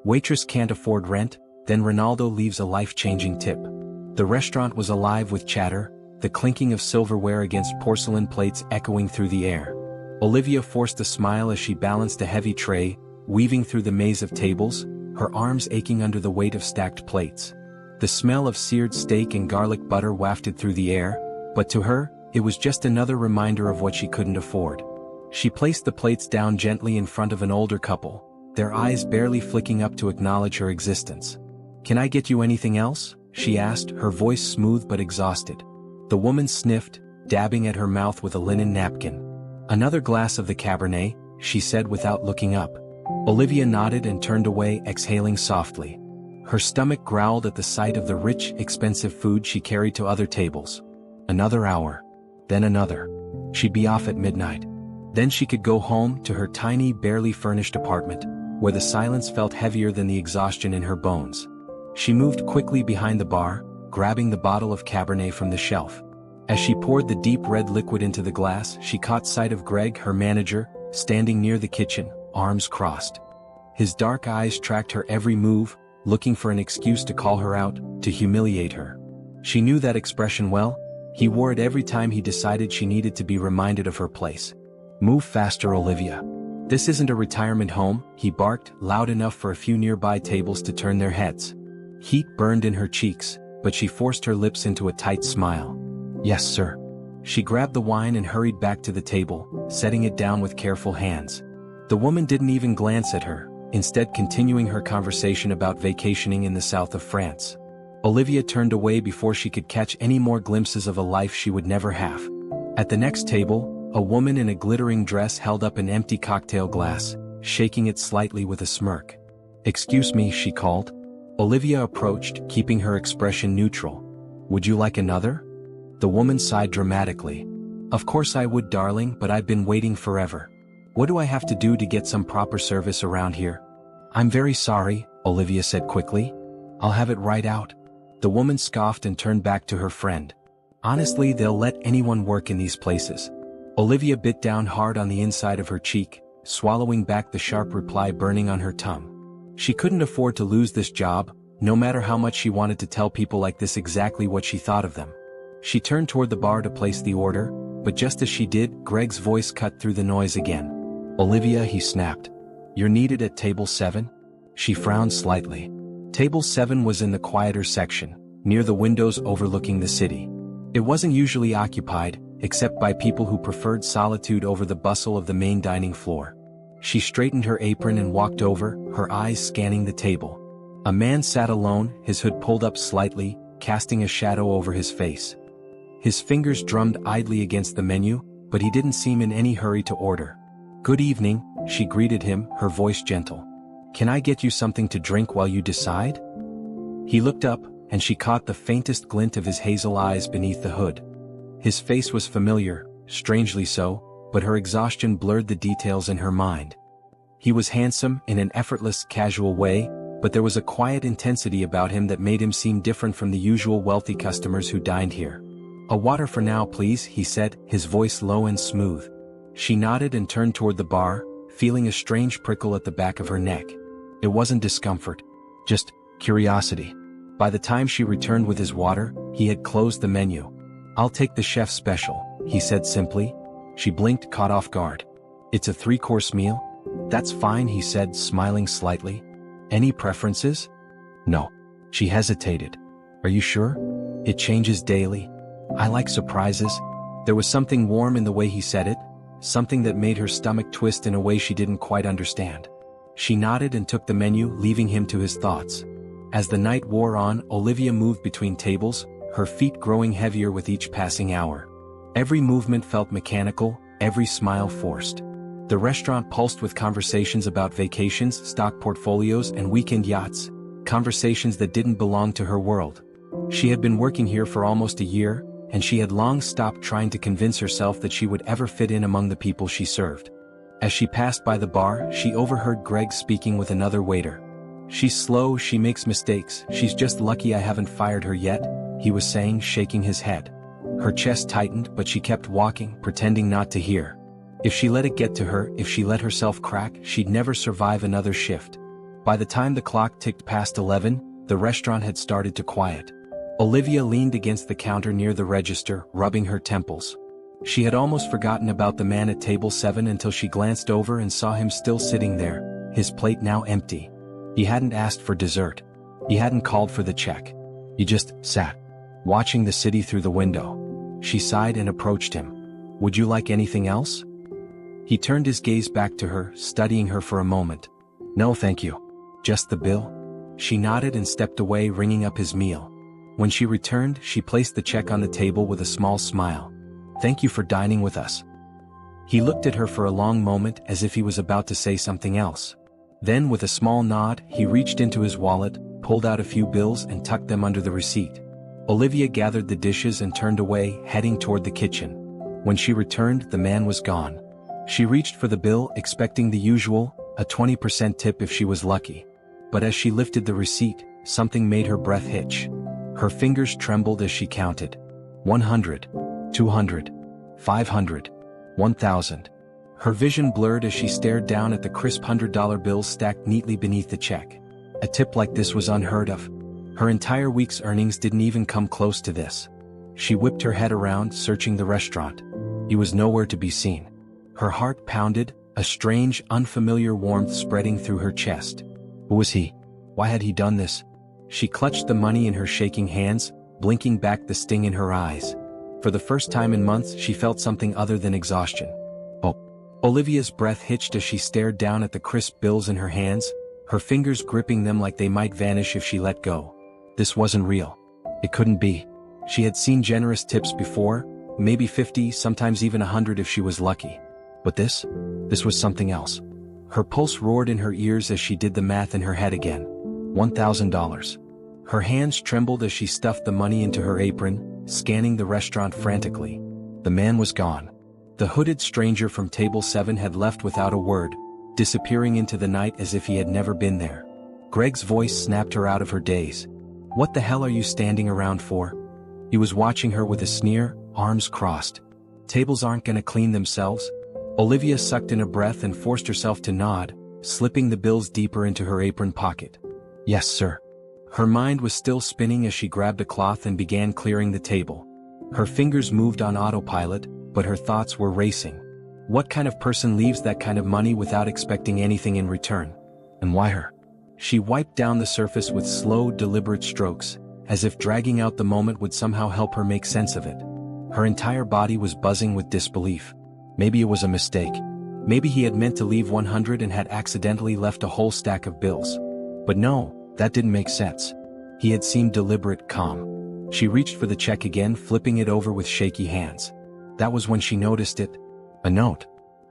Waitress can't afford rent, then Ronaldo leaves a life-changing tip. The restaurant was alive with chatter, the clinking of silverware against porcelain plates echoing through the air. Olivia forced a smile as she balanced a heavy tray, weaving through the maze of tables, her arms aching under the weight of stacked plates. The smell of seared steak and garlic butter wafted through the air, but to her, it was just another reminder of what she couldn't afford. She placed the plates down gently in front of an older couple, their eyes barely flicking up to acknowledge her existence. "Can I get you anything else?" she asked, her voice smooth but exhausted. The woman sniffed, dabbing at her mouth with a linen napkin. "Another glass of the Cabernet," she said without looking up. Olivia nodded and turned away, exhaling softly. Her stomach growled at the sight of the rich, expensive food she carried to other tables. Another hour. Then another. She'd be off at midnight. Then she could go home to her tiny, barely furnished apartment, where the silence felt heavier than the exhaustion in her bones. She moved quickly behind the bar, grabbing the bottle of Cabernet from the shelf. As she poured the deep red liquid into the glass, she caught sight of Greg, her manager, standing near the kitchen, arms crossed. His dark eyes tracked her every move, looking for an excuse to call her out, to humiliate her. She knew that expression well. He wore it every time he decided she needed to be reminded of her place. "Move faster, Olivia. This isn't a retirement home," he barked, loud enough for a few nearby tables to turn their heads. Heat burned in her cheeks, but she forced her lips into a tight smile. "Yes, sir." She grabbed the wine and hurried back to the table, setting it down with careful hands. The woman didn't even glance at her, instead continuing her conversation about vacationing in the south of France. Olivia turned away before she could catch any more glimpses of a life she would never have. At the next table, a woman in a glittering dress held up an empty cocktail glass, shaking it slightly with a smirk. "Excuse me," she called. Olivia approached, keeping her expression neutral. "Would you like another?" The woman sighed dramatically. "Of course I would, darling, but I've been waiting forever. What do I have to do to get some proper service around here?" "I'm very sorry," Olivia said quickly. "I'll have it right out." The woman scoffed and turned back to her friend. "Honestly, they'll let anyone work in these places." Olivia bit down hard on the inside of her cheek, swallowing back the sharp reply burning on her tongue. She couldn't afford to lose this job, no matter how much she wanted to tell people like this exactly what she thought of them. She turned toward the bar to place the order, but just as she did, Greg's voice cut through the noise again. "Olivia," he snapped. "You're needed at table 7? She frowned slightly. Table 7 was in the quieter section, near the windows overlooking the city. It wasn't usually occupied, except by people who preferred solitude over the bustle of the main dining floor. She straightened her apron and walked over, her eyes scanning the table. A man sat alone, his hood pulled up slightly, casting a shadow over his face. His fingers drummed idly against the menu, but he didn't seem in any hurry to order. "Good evening," she greeted him, her voice gentle. "Can I get you something to drink while you decide?" He looked up, and she caught the faintest glint of his hazel eyes beneath the hood. His face was familiar, strangely so, but her exhaustion blurred the details in her mind. He was handsome in an effortless, casual way, but there was a quiet intensity about him that made him seem different from the usual wealthy customers who dined here. "A water for now, please," he said, his voice low and smooth. She nodded and turned toward the bar, feeling a strange prickle at the back of her neck. It wasn't discomfort, just curiosity. By the time she returned with his water, he had closed the menu. "I'll take the chef's special," he said simply. She blinked, caught off guard. "It's a 3-course meal?" "That's fine," he said, smiling slightly. "Any preferences?" "No." She hesitated. "Are you sure? It changes daily. I like surprises." There was something warm in the way he said it, something that made her stomach twist in a way she didn't quite understand. She nodded and took the menu, leaving him to his thoughts. As the night wore on, Olivia moved between tables, her feet growing heavier with each passing hour. Every movement felt mechanical, every smile forced. The restaurant pulsed with conversations about vacations, stock portfolios, and weekend yachts, conversations that didn't belong to her world. She had been working here for almost a year, and she had long stopped trying to convince herself that she would ever fit in among the people she served. As she passed by the bar, she overheard Greg speaking with another waiter. "She's slow, she makes mistakes, she's just lucky I haven't fired her yet," he was saying, shaking his head. Her chest tightened, but she kept walking, pretending not to hear. If she let it get to her, if she let herself crack, she'd never survive another shift. By the time the clock ticked past 11, the restaurant had started to quiet. Olivia leaned against the counter near the register, rubbing her temples. She had almost forgotten about the man at table 7 until she glanced over and saw him still sitting there, his plate now empty. He hadn't asked for dessert. He hadn't called for the check. He just sat, watching the city through the window. She sighed and approached him. "Would you like anything else?" He turned his gaze back to her, studying her for a moment. "No, thank you. Just the bill?" She nodded and stepped away, ringing up his meal. When she returned, she placed the check on the table with a small smile. "Thank you for dining with us." He looked at her for a long moment as if he was about to say something else. Then, with a small nod, he reached into his wallet, pulled out a few bills and tucked them under the receipt. Olivia gathered the dishes and turned away, heading toward the kitchen. When she returned, the man was gone. She reached for the bill, expecting the usual, a 20% tip if she was lucky. But as she lifted the receipt, something made her breath hitch. Her fingers trembled as she counted. 100, 200, 500, 1,000. Her vision blurred as she stared down at the crisp $100 bills stacked neatly beneath the check. A tip like this was unheard of. Her entire week's earnings didn't even come close to this. She whipped her head around, searching the restaurant. He was nowhere to be seen. Her heart pounded, a strange, unfamiliar warmth spreading through her chest. Who was he? Why had he done this? She clutched the money in her shaking hands, blinking back the sting in her eyes. For the first time in months, she felt something other than exhaustion. Oh. Olivia's breath hitched as she stared down at the crisp bills in her hands, her fingers gripping them like they might vanish if she let go. This wasn't real. It couldn't be. She had seen generous tips before, maybe 50, sometimes even 100 if she was lucky. But this was something else. Her pulse roared in her ears as she did the math in her head again. $1,000. Her hands trembled as she stuffed the money into her apron, scanning the restaurant frantically. The man was gone. The hooded stranger from table 7 had left without a word, disappearing into the night as if he had never been there. Greg's voice snapped her out of her daze. "What the hell are you standing around for?" He was watching her with a sneer, arms crossed. "Tables aren't gonna clean themselves." Olivia sucked in a breath and forced herself to nod, slipping the bills deeper into her apron pocket. "Yes, sir." Her mind was still spinning as she grabbed a cloth and began clearing the table. Her fingers moved on autopilot, but her thoughts were racing. What kind of person leaves that kind of money without expecting anything in return? And why her? She wiped down the surface with slow, deliberate strokes, as if dragging out the moment would somehow help her make sense of it. Her entire body was buzzing with disbelief. Maybe it was a mistake. Maybe he had meant to leave 100 and had accidentally left a whole stack of bills. But no, that didn't make sense. He had seemed deliberate, calm. She reached for the check again, flipping it over with shaky hands. That was when she noticed it. A note.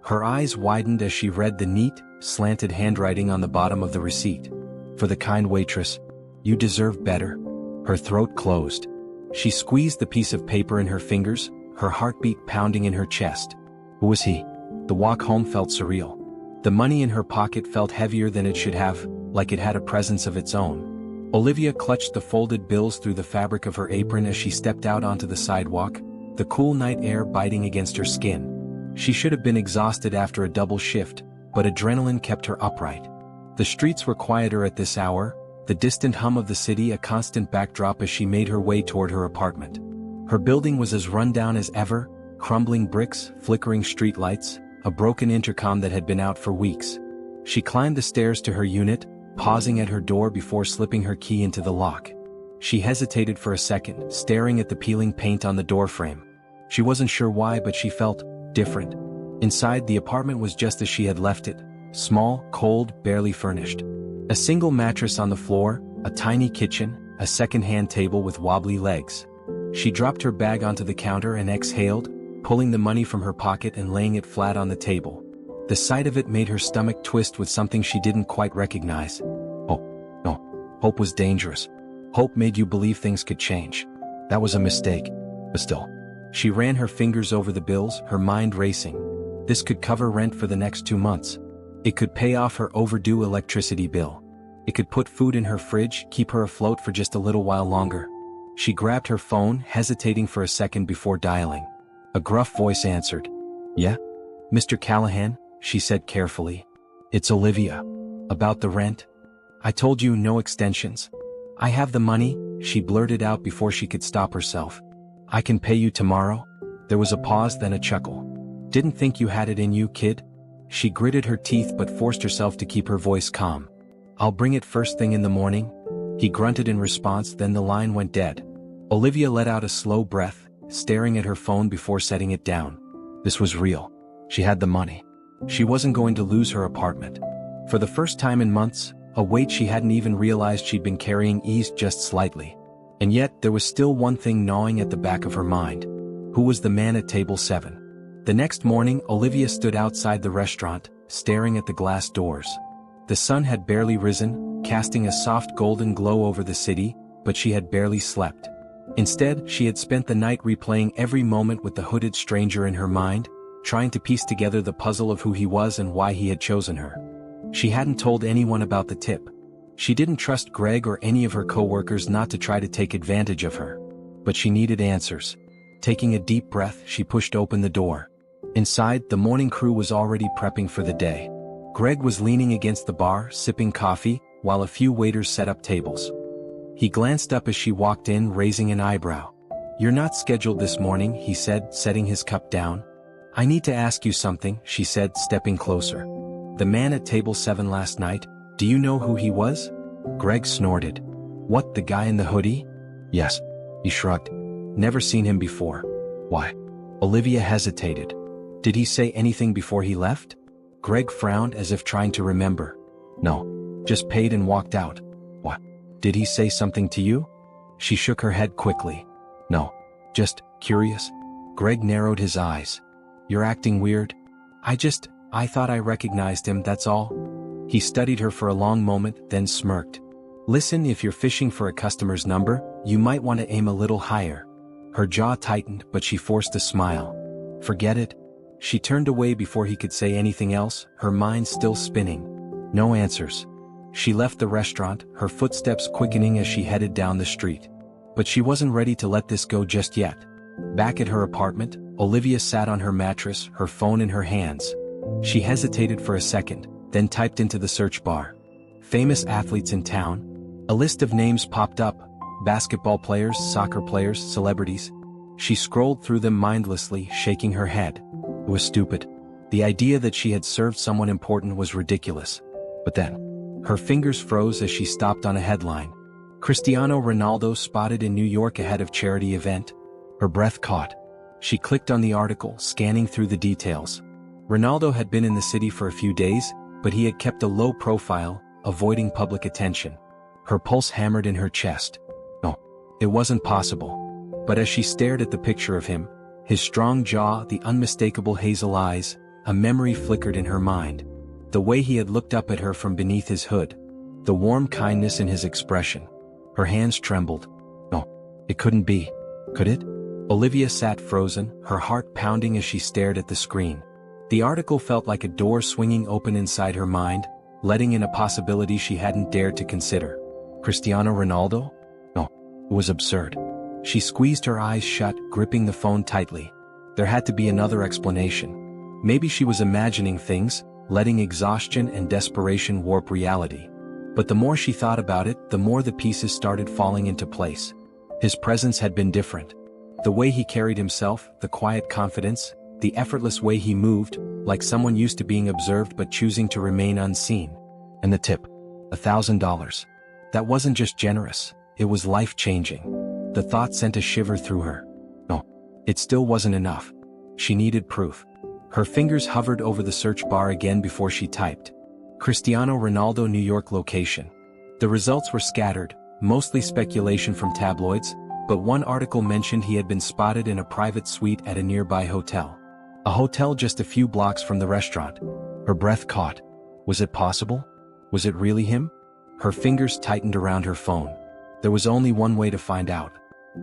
Her eyes widened as she read the neat, slanted handwriting on the bottom of the receipt. "For the kind waitress, you deserve better." Her throat closed. She squeezed the piece of paper in her fingers, her heartbeat pounding in her chest. Who was he? The walk home felt surreal. The money in her pocket felt heavier than it should have, like it had a presence of its own. Olivia clutched the folded bills through the fabric of her apron as she stepped out onto the sidewalk, the cool night air biting against her skin. She should have been exhausted after a double shift, but adrenaline kept her upright. The streets were quieter at this hour, the distant hum of the city a constant backdrop as she made her way toward her apartment. Her building was as run down as ever, crumbling bricks, flickering streetlights, a broken intercom that had been out for weeks. She climbed the stairs to her unit, pausing at her door before slipping her key into the lock. She hesitated for a second, staring at the peeling paint on the doorframe. She wasn't sure why, but she felt different. Inside, the apartment was just as she had left it, small, cold, barely furnished. A single mattress on the floor, a tiny kitchen, a second-hand table with wobbly legs. She dropped her bag onto the counter and exhaled, pulling the money from her pocket and laying it flat on the table. The sight of it made her stomach twist with something she didn't quite recognize. Oh, no. Hope was dangerous. Hope made you believe things could change. That was a mistake. But still. She ran her fingers over the bills, her mind racing. This could cover rent for the next 2 months. It could pay off her overdue electricity bill. It could put food in her fridge, keep her afloat for just a little while longer. She grabbed her phone, hesitating for a second before dialing. A gruff voice answered. "Yeah? Mr. Callahan?" she said carefully. "It's Olivia. About the rent?" I told you no extensions. I have the money, she blurted out before she could stop herself. I can pay you tomorrow? There was a pause, then a chuckle. Didn't think you had it in you, kid? She gritted her teeth but forced herself to keep her voice calm. I'll bring it first thing in the morning. He grunted in response, then the line went dead. Olivia let out a slow breath, staring at her phone before setting it down. This was real. She had the money. She wasn't going to lose her apartment. For the first time in months, a weight she hadn't even realized she'd been carrying eased just slightly. And yet, there was still one thing gnawing at the back of her mind. Who was the man at table 7? The next morning, Olivia stood outside the restaurant, staring at the glass doors. The sun had barely risen, casting a soft golden glow over the city, but she had barely slept. Instead, she had spent the night replaying every moment with the hooded stranger in her mind, trying to piece together the puzzle of who he was and why he had chosen her. She hadn't told anyone about the tip. She didn't trust Greg or any of her co-workers not to try to take advantage of her. But she needed answers. Taking a deep breath, she pushed open the door. Inside, the morning crew was already prepping for the day. Greg was leaning against the bar, sipping coffee, while a few waiters set up tables. He glanced up as she walked in, raising an eyebrow. "You're not scheduled this morning," he said, setting his cup down. "I need to ask you something," she said, stepping closer. "The man at table 7 last night, do you know who he was?" Greg snorted. "What, the guy in the hoodie?" "Yes." He shrugged. "Never seen him before." "Why?" Olivia hesitated. "Did he say anything before he left?" Greg frowned as if trying to remember. "No. Just paid and walked out." "What? Did he say something to you?" She shook her head quickly. "No. Just curious." Greg narrowed his eyes. "You're acting weird." I thought I recognized him, that's all." He studied her for a long moment, then smirked. "Listen, if you're fishing for a customer's number, you might want to aim a little higher." Her jaw tightened, but she forced a smile. "Forget it." She turned away before he could say anything else, her mind still spinning. No answers. She left the restaurant, her footsteps quickening as she headed down the street. But she wasn't ready to let this go just yet. Back at her apartment, Olivia sat on her mattress, her phone in her hands. She hesitated for a second, then typed into the search bar. "Famous athletes in town." A list of names popped up. Basketball players, soccer players, celebrities. She scrolled through them mindlessly, shaking her head. It was stupid. The idea that she had served someone important was ridiculous. But then, her fingers froze as she stopped on a headline. Cristiano Ronaldo spotted in New York ahead of charity event. Her breath caught. She clicked on the article, scanning through the details. Ronaldo had been in the city for a few days, but he had kept a low profile, avoiding public attention. Her pulse hammered in her chest. No, it wasn't possible. But as she stared at the picture of him, his strong jaw, the unmistakable hazel eyes, a memory flickered in her mind. The way he had looked up at her from beneath his hood. The warm kindness in his expression. Her hands trembled. No, it couldn't be. Could it? Olivia sat frozen, her heart pounding as she stared at the screen. The article felt like a door swinging open inside her mind, letting in a possibility she hadn't dared to consider. Cristiano Ronaldo? No, it was absurd. She squeezed her eyes shut, gripping the phone tightly. There had to be another explanation. Maybe she was imagining things, letting exhaustion and desperation warp reality. But the more she thought about it, the more the pieces started falling into place. His presence had been different. The way he carried himself, the quiet confidence, the effortless way he moved, like someone used to being observed but choosing to remain unseen. And the tip. $1,000. That wasn't just generous, it was life-changing. The thought sent a shiver through her. No, it still wasn't enough. She needed proof. Her fingers hovered over the search bar again before she typed. Cristiano Ronaldo New York location. The results were scattered, mostly speculation from tabloids, but one article mentioned he had been spotted in a private suite at a nearby hotel. A hotel just a few blocks from the restaurant. Her breath caught. Was it possible? Was it really him? Her fingers tightened around her phone. There was only one way to find out.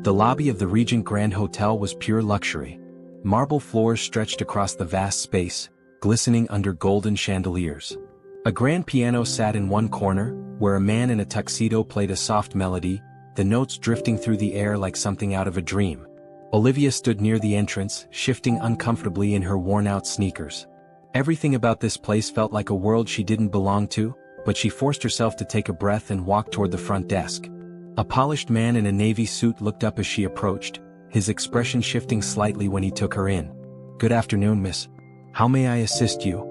The lobby of the Regent Grand Hotel was pure luxury. Marble floors stretched across the vast space, glistening under golden chandeliers. A grand piano sat in one corner, where a man in a tuxedo played a soft melody, the notes drifting through the air like something out of a dream. Olivia stood near the entrance, shifting uncomfortably in her worn-out sneakers. Everything about this place felt like a world she didn't belong to, but she forced herself to take a breath and walk toward the front desk. A polished man in a navy suit looked up as she approached, his expression shifting slightly when he took her in. "Good afternoon, miss. How may I assist you?"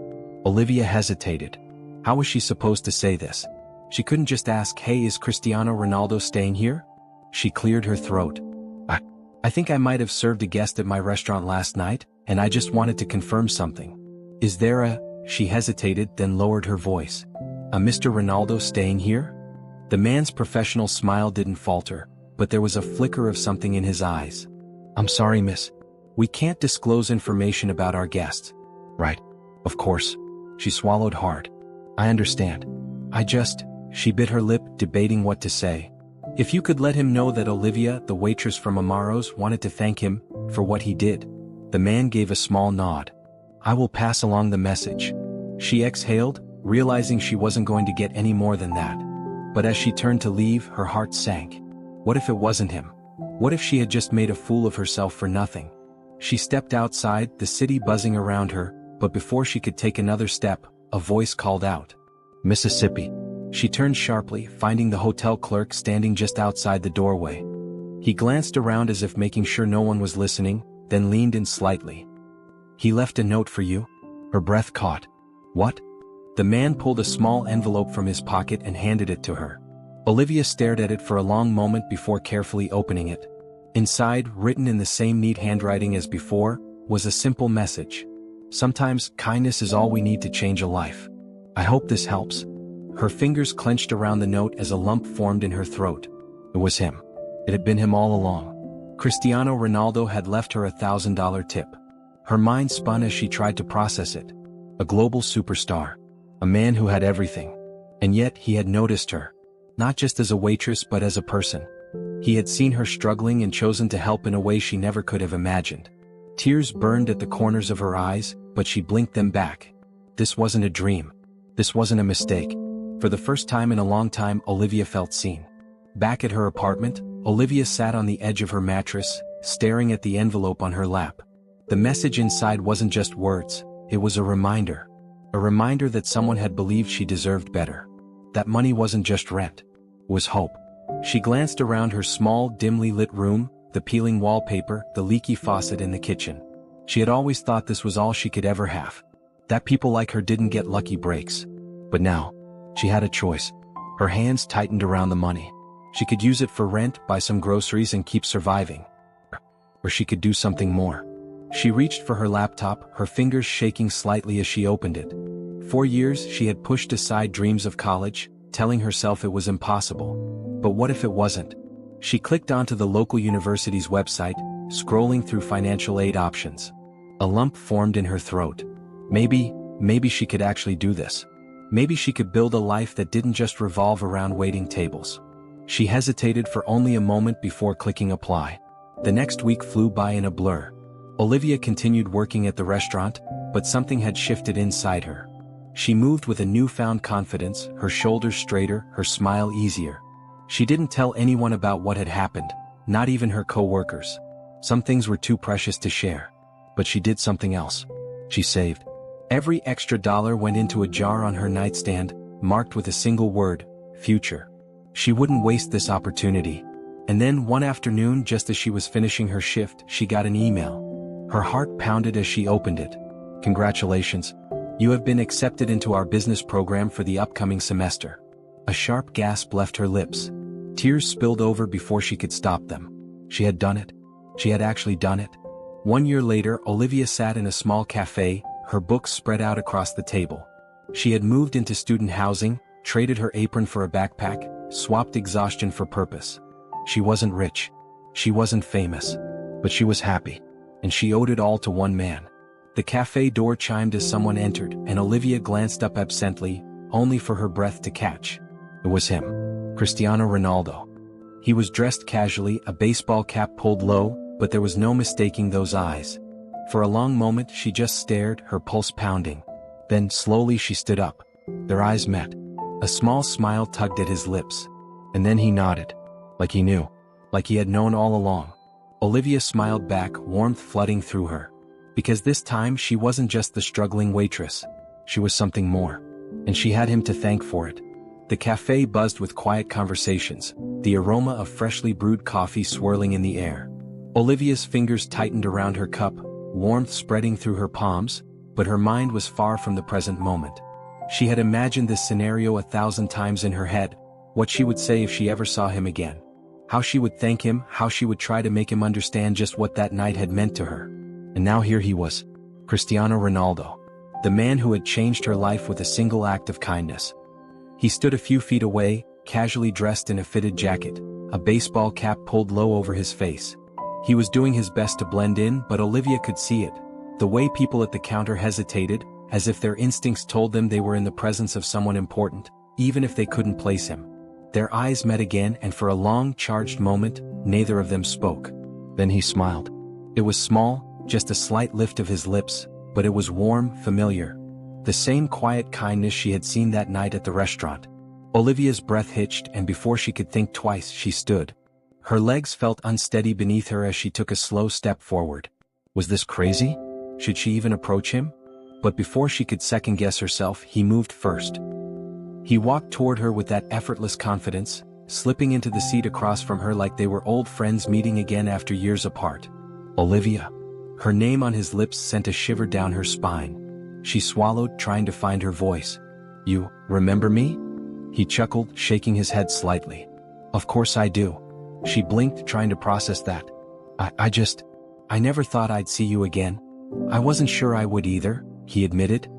Olivia hesitated. How was she supposed to say this? She couldn't just ask, "Hey, is Cristiano Ronaldo staying here?" She cleared her throat. I think I might have served a guest at my restaurant last night, and I just wanted to confirm something. Is there a—" She hesitated, then lowered her voice. "A Mr. Ronaldo staying here?" The man's professional smile didn't falter, but there was a flicker of something in his eyes. "I'm sorry, miss. We can't disclose information about our guests." "Right. Of course." She swallowed hard. "I understand. She bit her lip, debating what to say. "If you could let him know that Olivia, the waitress from Amaro's, wanted to thank him for what he did." The man gave a small nod. "I will pass along the message." She exhaled, realizing she wasn't going to get any more than that. But as she turned to leave, her heart sank. What if it wasn't him? What if she had just made a fool of herself for nothing? She stepped outside, the city buzzing around her, but before she could take another step, a voice called out. "Mississippi." She turned sharply, finding the hotel clerk standing just outside the doorway. He glanced around as if making sure no one was listening, then leaned in slightly. "He left a note for you?" Her breath caught. "What?" The man pulled a small envelope from his pocket and handed it to her. Olivia stared at it for a long moment before carefully opening it. Inside, written in the same neat handwriting as before, was a simple message. "Sometimes, kindness is all we need to change a life. I hope this helps." Her fingers clenched around the note as a lump formed in her throat. It was him. It had been him all along. Cristiano Ronaldo had left her $1,000 tip. Her mind spun as she tried to process it. A global superstar. A man who had everything. And yet he had noticed her. Not just as a waitress but as a person. He had seen her struggling and chosen to help in a way she never could have imagined. Tears burned at the corners of her eyes, but she blinked them back. This wasn't a dream. This wasn't a mistake. For the first time in a long time, Olivia felt seen. Back at her apartment, Olivia sat on the edge of her mattress, staring at the envelope on her lap. The message inside wasn't just words, it was a reminder. A reminder that someone had believed she deserved better. That money wasn't just rent. It was hope. She glanced around her small, dimly lit room, the peeling wallpaper, the leaky faucet in the kitchen. She had always thought this was all she could ever have. That people like her didn't get lucky breaks. But now, she had a choice. Her hands tightened around the money. She could use it for rent, buy some groceries and keep surviving. Or she could do something more. She reached for her laptop, her fingers shaking slightly as she opened it. For years she had pushed aside dreams of college, telling herself it was impossible. But what if it wasn't? She clicked onto the local university's website, scrolling through financial aid options. A lump formed in her throat. Maybe she could actually do this. Maybe she could build a life that didn't just revolve around waiting tables. She hesitated for only a moment before clicking apply. The next week flew by in a blur. Olivia continued working at the restaurant, but something had shifted inside her. She moved with a newfound confidence, her shoulders straighter, her smile easier. She didn't tell anyone about what had happened, not even her co-workers. Some things were too precious to share. But she did something else. She saved. Every extra dollar went into a jar on her nightstand, marked with a single word, future. She wouldn't waste this opportunity. And then one afternoon, just as she was finishing her shift, she got an email. Her heart pounded as she opened it. "Congratulations. You have been accepted into our business program for the upcoming semester." A sharp gasp left her lips. Tears spilled over before she could stop them. She had done it. She had actually done it. 1 year later, Olivia sat in a small cafe, her books spread out across the table. She had moved into student housing, traded her apron for a backpack, swapped exhaustion for purpose. She wasn't rich. She wasn't famous. But she was happy. And she owed it all to one man. The cafe door chimed as someone entered, and Olivia glanced up absently, only for her breath to catch. It was him. Cristiano Ronaldo. He was dressed casually, a baseball cap pulled low, but there was no mistaking those eyes. For a long moment she just stared, her pulse pounding. Then, slowly she stood up. Their eyes met. A small smile tugged at his lips. And then he nodded. Like he knew. Like he had known all along. Olivia smiled back, warmth flooding through her. Because this time she wasn't just the struggling waitress. She was something more. And she had him to thank for it. The cafe buzzed with quiet conversations, the aroma of freshly brewed coffee swirling in the air. Olivia's fingers tightened around her cup, warmth spreading through her palms, but her mind was far from the present moment. She had imagined this scenario 1,000 times in her head, what she would say if she ever saw him again. How she would thank him, how she would try to make him understand just what that night had meant to her. And now here he was, Cristiano Ronaldo, the man who had changed her life with a single act of kindness. He stood a few feet away, casually dressed in a fitted jacket, a baseball cap pulled low over his face. He was doing his best to blend in, but Olivia could see it. The way people at the counter hesitated, as if their instincts told them they were in the presence of someone important, even if they couldn't place him. Their eyes met again, and for a long, charged moment, neither of them spoke. Then he smiled. It was small, just a slight lift of his lips, but it was warm, familiar. The same quiet kindness she had seen that night at the restaurant. Olivia's breath hitched, and before she could think twice, she stood. Her legs felt unsteady beneath her as she took a slow step forward. Was this crazy? Should she even approach him? But before she could second-guess herself, he moved first. He walked toward her with that effortless confidence, slipping into the seat across from her like they were old friends meeting again after years apart. Olivia. Her name on his lips sent a shiver down her spine. She swallowed, trying to find her voice. You remember me? He chuckled, shaking his head slightly. Of course I do. She blinked, trying to process that. I never thought I'd see you again. I wasn't sure I would either, he admitted.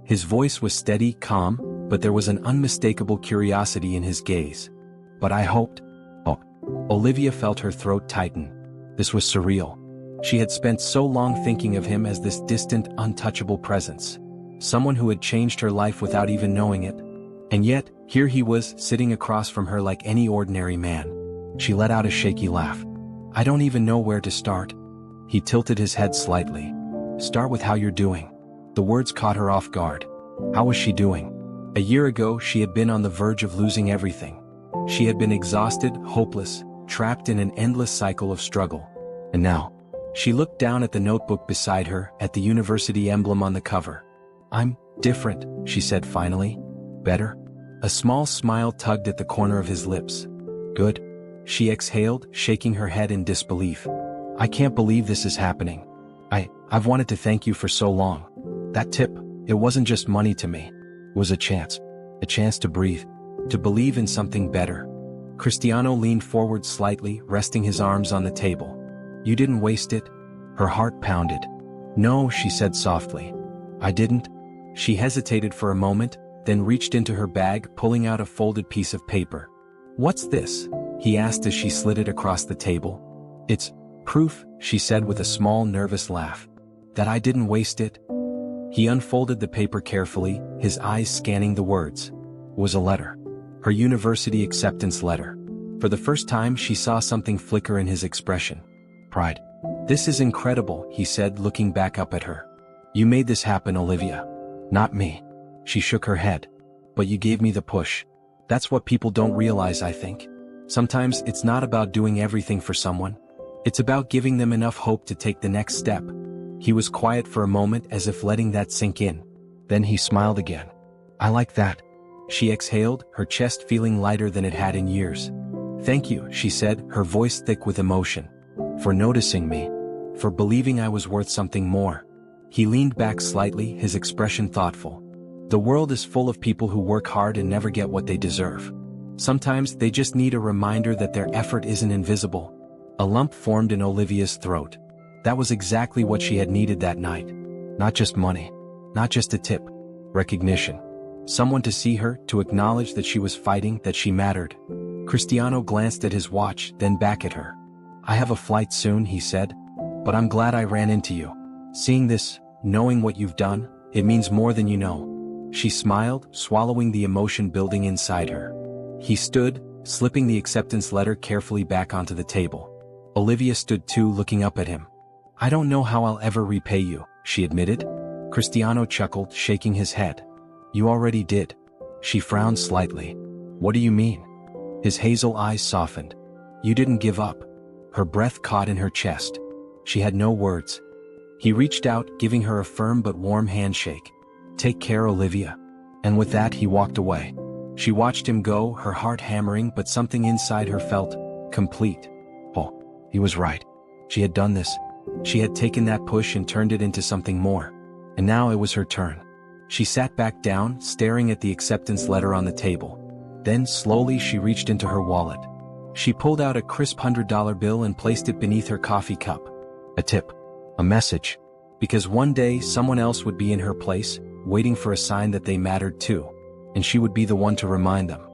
His voice was steady, calm, but there was an unmistakable curiosity in his gaze. But I hoped. Oh. Olivia felt her throat tighten. This was surreal. She had spent so long thinking of him as this distant, untouchable presence. Someone who had changed her life without even knowing it. And yet, here he was, sitting across from her like any ordinary man. She let out a shaky laugh. I don't even know where to start. He tilted his head slightly. Start with how you're doing. The words caught her off guard. How was she doing? A year ago, she had been on the verge of losing everything. She had been exhausted, hopeless, trapped in an endless cycle of struggle. And now, she looked down at the notebook beside her, at the university emblem on the cover. I'm different, she said finally. Better? A small smile tugged at the corner of his lips. Good. She exhaled, shaking her head in disbelief. I can't believe this is happening. I've wanted to thank you for so long. That tip, it wasn't just money to me. It was a chance to breathe, to believe in something better. Cristiano leaned forward slightly, resting his arms on the table. You didn't waste it? Her heart pounded. No, she said softly. I didn't. She hesitated for a moment, then reached into her bag, pulling out a folded piece of paper. What's this? He asked as she slid it across the table. It's proof, she said with a small, nervous laugh. That I didn't waste it. He unfolded the paper carefully, his eyes scanning the words. It was a letter. Her university acceptance letter. For the first time, she saw something flicker in his expression. Pride. This is incredible, he said, looking back up at her. You made this happen, Olivia. Not me. She shook her head. But you gave me the push. That's what people don't realize, I think. Sometimes it's not about doing everything for someone. It's about giving them enough hope to take the next step. He was quiet for a moment, as if letting that sink in. Then he smiled again. I like that. She exhaled, her chest feeling lighter than it had in years. Thank you, she said, her voice thick with emotion. For noticing me. For believing I was worth something more. He leaned back slightly, his expression thoughtful. The world is full of people who work hard and never get what they deserve. Sometimes they just need a reminder that their effort isn't invisible. A lump formed in Olivia's throat. That was exactly what she had needed that night. Not just money. Not just a tip. Recognition. Someone to see her, to acknowledge that she was fighting, that she mattered. Cristiano glanced at his watch, then back at her. I have a flight soon, he said. But I'm glad I ran into you. Seeing this, knowing what you've done, it means more than you know. She smiled, swallowing the emotion building inside her. He stood, slipping the acceptance letter carefully back onto the table. Olivia stood too, looking up at him. I don't know how I'll ever repay you, she admitted. Cristiano chuckled, shaking his head. You already did. She frowned slightly. What do you mean? His hazel eyes softened. You didn't give up. Her breath caught in her chest. She had no words. He reached out, giving her a firm but warm handshake. Take care, Olivia. And with that he walked away. She watched him go, her heart hammering, but something inside her felt complete. Oh, he was right. She had done this. She had taken that push and turned it into something more. And now it was her turn. She sat back down, staring at the acceptance letter on the table. Then, slowly, she reached into her wallet. She pulled out a crisp $100 bill and placed it beneath her coffee cup. A tip. A message. Because one day, someone else would be in her place, waiting for a sign that they mattered too. And she would be the one to remind them.